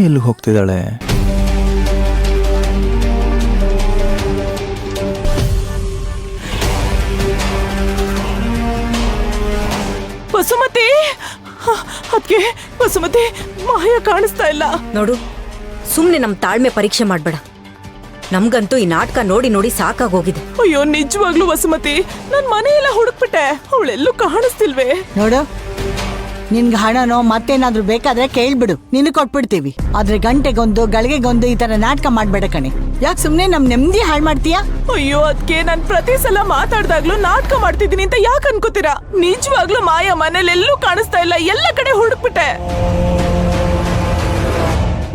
ಎಲ್ಲಿ ಹೋಗ್ತಿದ್ದಾಳೆ? ವಸುಮತಿ, ಅದಕ್ಕೆ ವಸುಮತಿ ಮಾಯ ಕಾಣಿಸ್ತಾ ಇಲ್ಲ ನೋಡು. ಸುಮ್ನೆ ನಮ್ ತಾಳ್ಮೆ ಪರೀಕ್ಷೆ ಮಾಡ್ಬೇಡ. ನಮ್ಗಂತೂ ಈ ನಾಟಕ ನೋಡಿ ನೋಡಿ ಸಾಕಾಗೋಗಿದೆ. ಅಯ್ಯೋ ನಿಜವಾಗ್ಲೂ ವಸುಮತಿ, ನನ್ ಮನೆಯೆಲ್ಲ ಹುಡುಕ್ಬಿಟ್ಟೆ, ಅವಳೆಲ್ಲೂ ಕಾಣಿಸ್ತಿಲ್ವೇ? ನೋಡು, ನಿನ್ಗೆ ಹಣನೋ ಮತ್ತೇನಾದ್ರೂ ಬೇಕಾದ್ರೆ ಕೇಳ್ಬಿಡು, ನಿನ್ ಕೊಟ್ಬಿಡ್ತೀವಿ. ಆದ್ರೆ ಗಂಟೆಗೊಂದು ಗಳಿಗೆಗೊಂದು ಈ ತರ ನಾಟಕ ಮಾಡ್ಬೇಡ ಕಣೆ. ಯಾಕೆ ಸುಮ್ನೆ ನಮ್ ನೆಮ್ಮದಿ ಹಾಳು ಮಾಡ್ತೀಯಾ? ಅಯ್ಯೋ ಅದಕ್ಕೆ ನಾನ್ ಪ್ರತಿ ಸಲ ಮಾತಾಡ್ದಾಗ್ಲೂ ನಾಟಕ ಮಾಡ್ತಿದ್ದೀನಿ ಅಂತ ಯಾಕೆ ಅನ್ಕೋತೀರಾ? ನಿಜವಾಗ್ಲೂ ಮಾಯ ಮನೇಲೆಲ್ಲೂ ಕಾಣಿಸ್ತಾ ಇಲ್ಲ, ಎಲ್ಲ ಕಡೆ ಹುಡುಕ್ಬಿಟ್ಟೆ.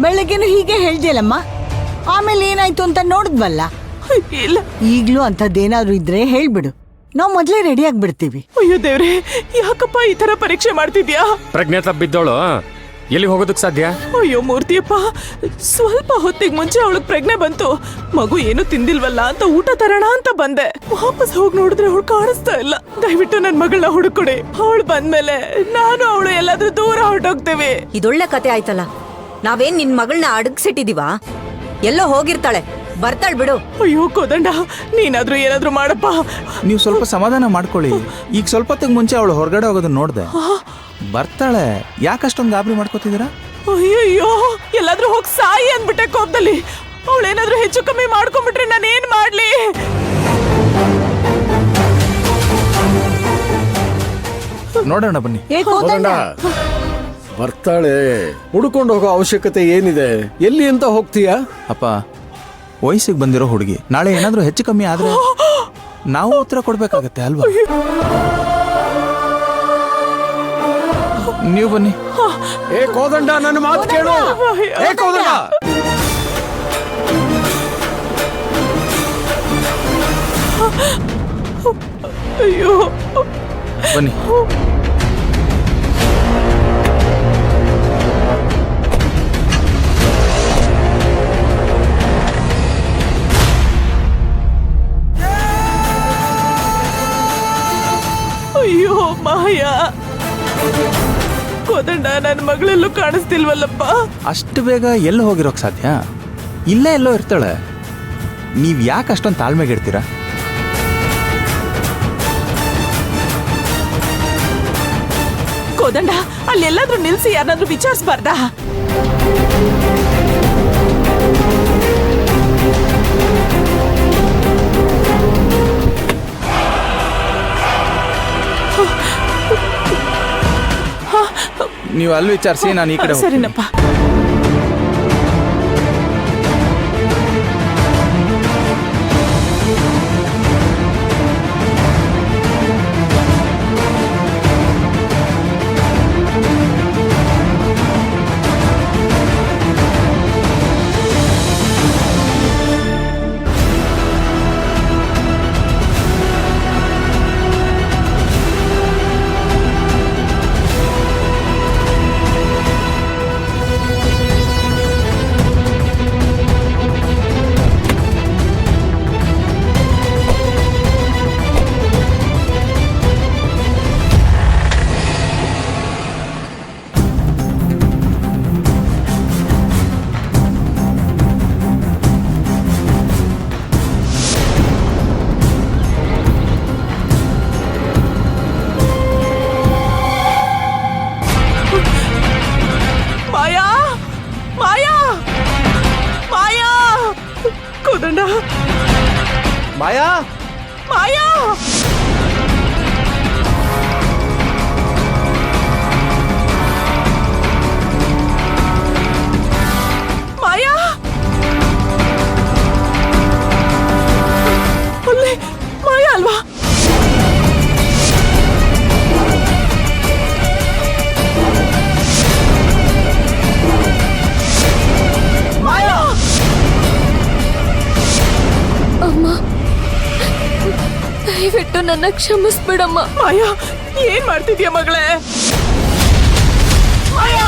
ಬೆಳಗ್ಗೆನು ಹೀಗೆ ಹೇಳ್ದಿಯಲ್ಲಮ್ಮ, ಆಮೇಲೆ ಏನಾಯ್ತು ಅಂತ ನೋಡಿದ್ವಲ್ಲ. ಇಲ್ಲ. ಈಗ್ಲೂ ಅಂತದ್ದೇನಾದ್ರೂ ಇದ್ರೆ ಹೇಳ್ಬಿಡು, ನಾವ್ ಮೊದ್ಲೇ ರೆಡಿ ಆಗ್ಬಿಡ್ತೀವಿ. ಅಯ್ಯೋ ದೇವ್ರೆ, ಯಾಕಪ್ಪ ಈ ತರ ಪರೀಕ್ಷೆ ಮಾಡ್ತಿದ್ಯಾ? ಪ್ರಜ್ಞೆ ತಪ್ಪಿದ್ದವಳು ಎಲ್ಲಿ ಹೋಗೋದಕ್ ಸಾಧ್ಯ? ಅಯ್ಯೋ ಮೂರ್ತಿಯಪ್ಪ, ಸ್ವಲ್ಪ ಹೊತ್ತಿಗೆ ಮುಂಚೆ ಅವಳಿಗೆ ಪ್ರಜ್ಞೆ ಬಂತು. ಮಗು ಏನು ತಿಂದಿಲ್ವಲ್ಲ ಅಂತ ಊಟ ತರೋಣ ಅಂತ ಬಂದೆ. ವಾಪಸ್ ಹೋಗಿ ನೋಡಿದ್ರೆ ಅವಳು ಕಾಣಿಸ್ತಾ ಇಲ್ಲ. ದಯವಿಟ್ಟು ನನ್ ಮಗಳನ್ನ ಹುಡುಕೊಡಿ. ಅವಳು ಬಂದ್ಮೇಲೆ ನಾನು ಅವಳು ಎಲ್ಲಾದ್ರೂ ದೂರ ಹೊರಟೋಗ್ತೇವೆ. ಇದೊಳ್ಳೆ ಕತೆ ಆಯ್ತಲ್ಲ. ನಾವೇನ್ ನಿನ್ ಮಗಳನ್ನ ಅಡಗ್ಸಿಟ್ಟಿದೀವಾ? ಎಲ್ಲೋ ಹೋಗಿರ್ತಾಳೆ, ಬರ್ತಾಳ್ ಬಿಡು. ಅಯ್ಯೋ ಕೋದಂಡ, ನೀನಾದ್ರೂ ಏನಾದ್ರೂ ಮಾಡಪ್ಪ. ನೀವು ಸ್ವಲ್ಪ ಸಮಾಧಾನ ಮಾಡ್ಕೊಳ್ಳಿ. ಈಗ ಸ್ವಲ್ಪ ಹೊತ್ತಿಗೆ ಮುಂಚೆ ಅವಳು ಹೊರಗಡೆ ಹೋಗೋದನ್ನ ನೋಡ್ದೆ. ಬರ್ತಾಳೆ, ಯಾಕಷ್ಟೊಂದು ಗಾಬರಿ ಮಾಡ್ಕೋತಿದ್ದೀರಾ? ಅಯ್ಯಯ್ಯೋ, ಎಲ್ಲಾದ್ರೂ ಹೋಗಿ ಸಾಯಿ ಅಂದ್ಬಿಟ್ಟೆ ಕೋಪದಲ್ಲಿ. ಅವಳೇನಾದ್ರೂ ಹೆಚ್ಚು ಕಮ್ಮಿ ಮಾಡ್ಕೊಂಡ್ಬಿಟ್ರೆ ನಾನು ಏನ್ ಮಾಡ್ಲಿ? ನೋಡೋಣ ಬನ್ನಿ. ಏ ಕೋದಂಡ, ಬರ್ತಾಳೆ, ಹುಡ್ಕೊಂಡು ಹೋಗೋ ಅವಶ್ಯಕತೆ ಏನಿದೆ? ಎಲ್ಲಿ ಅಂತ ಹೋಗ್ತೀಯಾ? ಅಪ್ಪ, ವಯಸ್ಸಿಗೆ ಬಂದಿರೋ ಹುಡುಗಿ ನಾಳೆ ಏನಾದ್ರೂ ಹೆಚ್ಚು ಕಮ್ಮಿ ಆದ್ರೆ ನಾವು ಉತ್ತರ ಕೊಡ್ಬೇಕಾಗತ್ತೆ ಅಲ್ವಾ? ನೀವು ಬನ್ನಿ. ಏ ಕೋದಂಡ, ನನ್ನ ಮಾತು ಕೇಳು. ಏ ಕೋದಂಡ, ಅಯ್ಯೋ ಬನ್ನಿ. ಅಯ್ಯೋ ಮಾಯ, ಕೋದಂಡ ನನ್ನ ಮಗಳೆಲ್ಲೂ ಕಾಣಿಸ್ತಿಲ್ವಲ್ಲಪ್ಪ. ಅಷ್ಟು ಬೇಗ ಎಲ್ಲಿ ಹೋಗಿರೋಕ್ ಸಾಧ್ಯ? ಇಲ್ಲೇ ಎಲ್ಲೋ ಇರ್ತಾಳೆ. ನೀವ್ ಯಾಕೆ ಅಷ್ಟೊಂದು ತಾಳ್ಮೆಗಿಡ್ತೀರಾ? ಕೋದಂಡ, ಅಲ್ಲೆಲ್ಲಾದ್ರೂ ನಿಲ್ಸಿ ಯಾರನ್ನಾದ್ರೂ ವಿಚಾರಿಸಬಾರ್ದಾ? ನೀವು ಅಲ್ಲಿ ವಿಚಾರಿಸಿ, ನಾನು ಈ ಕಡೆ ಹೋಗ್ತೀನಿ. ಸರಿನಪ್ಪ. ಮಾಯಾ, ಮಾಯಾ, ಮಾಯಾ, ಕೋದಂಡ, ಮಾಯಾ, ಮಾಯಾ, ಮಾಯಾ, ಅಲ್ಲಿ ಮಾಯಾ ಅಲ್ವಾ? ದಯವಿಟ್ಟು ನನ್ನ ಕ್ಷಮಿಸ್ಬಿಡಮ್ಮ. ಮಾಯಾ, ಏನ್ ಮಾಡ್ತಿದ್ಯಾ ಮಗಳೇ? ಮಾಯಾ,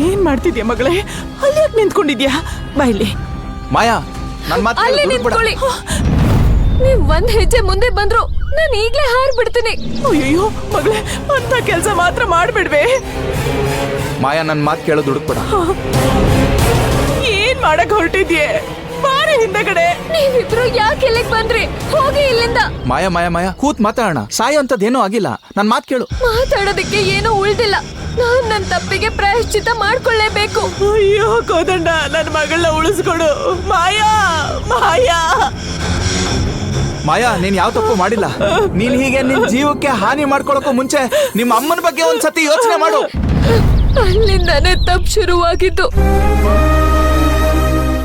ಏನ್ ಮಾಡ್ತಿದ್ಯಾ ಮಗಳೇ? ಅಲ್ಲಿ ಯಾಕೆ ನಿಂತ್ಕೊಂಡಿದ್ಯಾ? ಬಾಯ್ಲಿ. ಮಾಯಾ, ನನ್ನ ಮಾತು ಅಲ್ಲೇ ಕೇಳು, ದುಡ್ಡು ಬಿಡ. ನಿಂತ್ಕೊಳ್ಳಿ. ನೀವ್ ಒಂದ್ ಹೆಜ್ಜೆ ಮುಂದೆ ಬಂದ್ರು ನಾನು ಈಗ್ಲೇ ಹಾರ್ಬಿಡ್ತೀನಿ. ಅಯ್ಯೋ ಮಗಳೇ, ಅಂತ ಕೆಲಸ ಮಾತ್ರ ಮಾಡ್ಬಿಡ್ವೆ. ಮಾಯಾ ನನ್ನ ಮಾತು ಕೇಳೋದು ಹುಡುಕ್ಬೇಡ. ಏನ್ ಮಾಡಕ್ ಹೊರಟಿದ್ಯೆ? ಬಾರಿ ಹಿಂದಗಡೆ. ನೀವಿಬ್ರು ಯಾಕೆ ಇಲ್ಲಿಗೆ ಬಂದ್ರಿ? ಹೋಗಿ ಇಲ್ಲಿಂದ. ಮಾಯಾ ಮಾಯಾ ಮಾಯಾ ಕೂತ್ ಮಾತಾಡೋಣ. ಸಾಯೋ ಅಂತದ್ದೇನೂ ಆಗಿಲ್ಲ. ನನ್ನ ಮಾತು ಕೇಳು. ಮಾತಾಡೋದಕ್ಕೆ ಏನೂ ಉಳ್ದಿಲ್ಲ. ನಾನ್ ನನ್ನ ತಪ್ಪಿಗೆ ಪ್ರಾಯಶ್ಚಿತ್ತ ಮಾಡ್ಕೊಳ್ಳೇಬೇಕು. ಅಯ್ಯೋ ಕೋದಂಡ, ನನ್ನ ಮಗಳನ್ನ ಉಳಿಸ್ಕೊಡು. ಮಾಯಾ ಮಾಯಾ ಮಾಯಾ, ನೀನ್ ಯಾವ ತಪ್ಪು ಮಾಡಿಲ್ಲ. ನೀನ್ ಹೀಗೆ ನಿನ್ ಜೀವಕ್ಕೆ ಹಾನಿ ಮಾಡ್ಕೊಳಕ್ಕೂ ಮುಂಚೆ ನಿಮ್ಮ ಅಮ್ಮನ ಬಗ್ಗೆ ಒಂದ್ಸತಿ ಯೋಚನೆ ಮಾಡು. ಅಲ್ಲಿಂದಾನೇ ತಪ್ಪು ಶುರುವಾಗಿದ್ದು.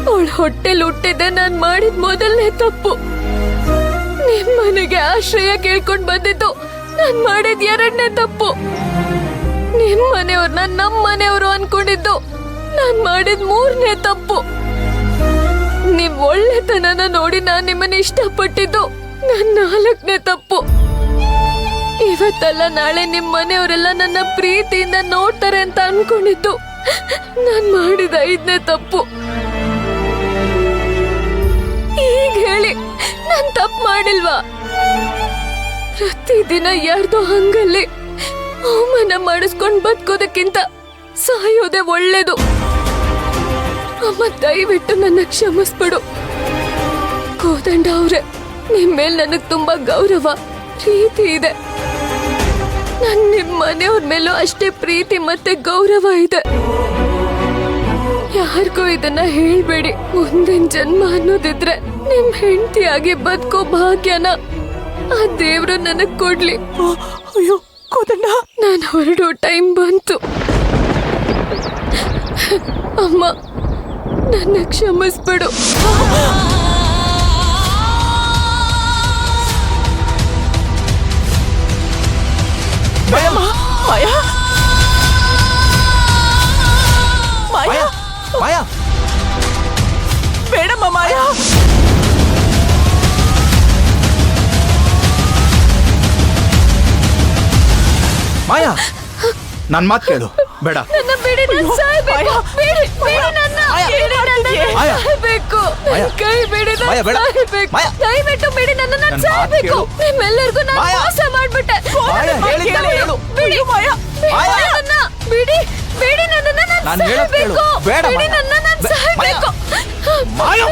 ಅವಳ ಹೊಟ್ಟೆಲ್ ಹುಟ್ಟಿದ್ದೆ ನಾನ್ ಮಾಡಿದ ಮೊದಲನೇ ತಪ್ಪು. ನಿಮ್ ಮನೆಗೆ ಆಶ್ರಯ ಕೇಳ್ಕೊಂಡ್ ಬಂದಿದ್ದು ನಾನ್ ಮಾಡಿದ ಎರಡನೇ ತಪ್ಪು. ನಿಮ್ ಮನೆಯವ್ರನ್ನ ನಮ್ ಮನೆಯವರು ಅನ್ಕೊಂಡಿದ್ದು ನಾನ್ ಮಾಡಿದ ಮೂರನೇ ತಪ್ಪು. ನಿಮ್ ಒಳ್ಳೆತನನ ನೋಡಿ ನಾನ್ ನಿಮ್ಮನ್ನ ಇಷ್ಟಪಟ್ಟಿದ್ದು ನನ್ ನಾಲ್ಕನೇ ತಪ್ಪು. ಇವತ್ತಲ್ಲ ನಾಳೆ ನಿಮ್ ಮನೆಯವರೆಲ್ಲ ನನ್ನ ಪ್ರೀತಿಯಿಂದ ನೋಡ್ತಾರೆ ಅಂತ ಅನ್ಕೊಂಡಿದ್ದು ನಾನ್ ಮಾಡಿದ 5ನೇ ತಪ್ಪು. ಈಗ ಹೇಳಿ, ನಾನ್ ತಪ್ಪು ಮಾಡಿಲ್ವಾ? ಪ್ರತಿದಿನ ಯಾರ್ದೋ ಹಂಗಲ್ಲಿ ಅವಮಾನ ಮಾಡಿಸ್ಕೊಂಡ್ ಬದುಕೋದಕ್ಕಿಂತ ಸಾಯೋದೆ ಒಳ್ಳೇದು. ಅಮ್ಮ, ದಯವಿಟ್ಟು ನನ್ನ ಕ್ಷಮಿಸ್ಬಿಡು. ಕೋದಂಡ ಅವ್ರೆ, ನಿಮ್ ಮೇಲೆ ನನಗ್ ತುಂಬಾ ಗೌರವ, ಪ್ರೀತಿ ಇದೆ. ನನ್ ನಿಮ್ ಮನೆಯವ್ರ ಮೇಲೂ ಅಷ್ಟೇ ಪ್ರೀತಿ ಮತ್ತೆ ಗೌರವ ಇದೆ. ಯಾರಿಗೂ ಇದನ್ನ ಹೇಳ್ಬೇಡಿ. ಮುಂದಿನ ಜನ್ಮ ಅನ್ನೋದಿದ್ರೆ ನಿಮ್ ಹೆಂಡತಿಯಾಗಿ ಬದುಕೋ ಭಾಗ್ಯನ ಆ ದೇವ್ರು ನನಗ್ ಕೊಡ್ಲಿ. ಅಯ್ಯೋ ಕೋದಂಡ, ನಾನು ಹೊರಡೋ ಟೈಮ್ ಬಂತು. ಅಮ್ಮ, ನನ್ನ ಕ್ಷಮಿಸ್ಬಿಡು. ಮಾಯಾ ಮಾಯಾ ಮಾಯಾ ಮಾಯಾ ಬೇಡಮ್ಮ ಮಾಯಾ. ಮಾಯಾ, ನನ್ ಮಾತು ಕೇಳು. ಬೇಡ. ನನ್ನ ಬಿಡಿ, ನಾನು ಸಾಯ್ಬೇಕು. ಬಿಡಿ, ಬಿಡಿ ನನ್ನ. ಬಿಡಿ ನನ್ನ, ಮಾಯಾ. ಸಾಯ್ಬೇಕು. ಮಾಯಾ. ಕೈ ಬಿಡಿ, ನಾನು ಮಾಯಾ, ಬೇಡ. ಸಾಯ್ಬೇಕು. ಮಾಯಾ. ದಯವಿಟ್ಟು ಬಿಡಿ ನನ್ನ, ನಾನು ನನ್ ಮಾತ್ ಸಾಯ್ಬೇಕು. ಕೇಳು. ನಿಮ್ಮೆಲ್ಲರಿಗೂ ನಾನು ಮಾಯಾ. ಮೋಸ ಮಾಡ್ಬಿಟ್ಟೆ. ಮಾಯಾ, ಹೇಳಿದ್ದನ್ನ ಹೇಳು. ಬಿಡಿ ಮಾಯಾ. ಬಿಡಿ ಮಾಯಾ. ನನ್ನ. ಬಿಡಿ, ಬಿಡಿ ನನ್ನನ್ನ, ನಾನು ನಾನ್ ಹೇಳೋದ್ ಕೇಳು. ಸಾಯ್ಬೇಕು. ಬೇಡ ಬಿಡಿ ಮಾಯಾ. ನನ್ನ, ನಾನು ಮಾಯಾ. ಸಾಯ್ಬೇಕು. ಮಾಯಾ.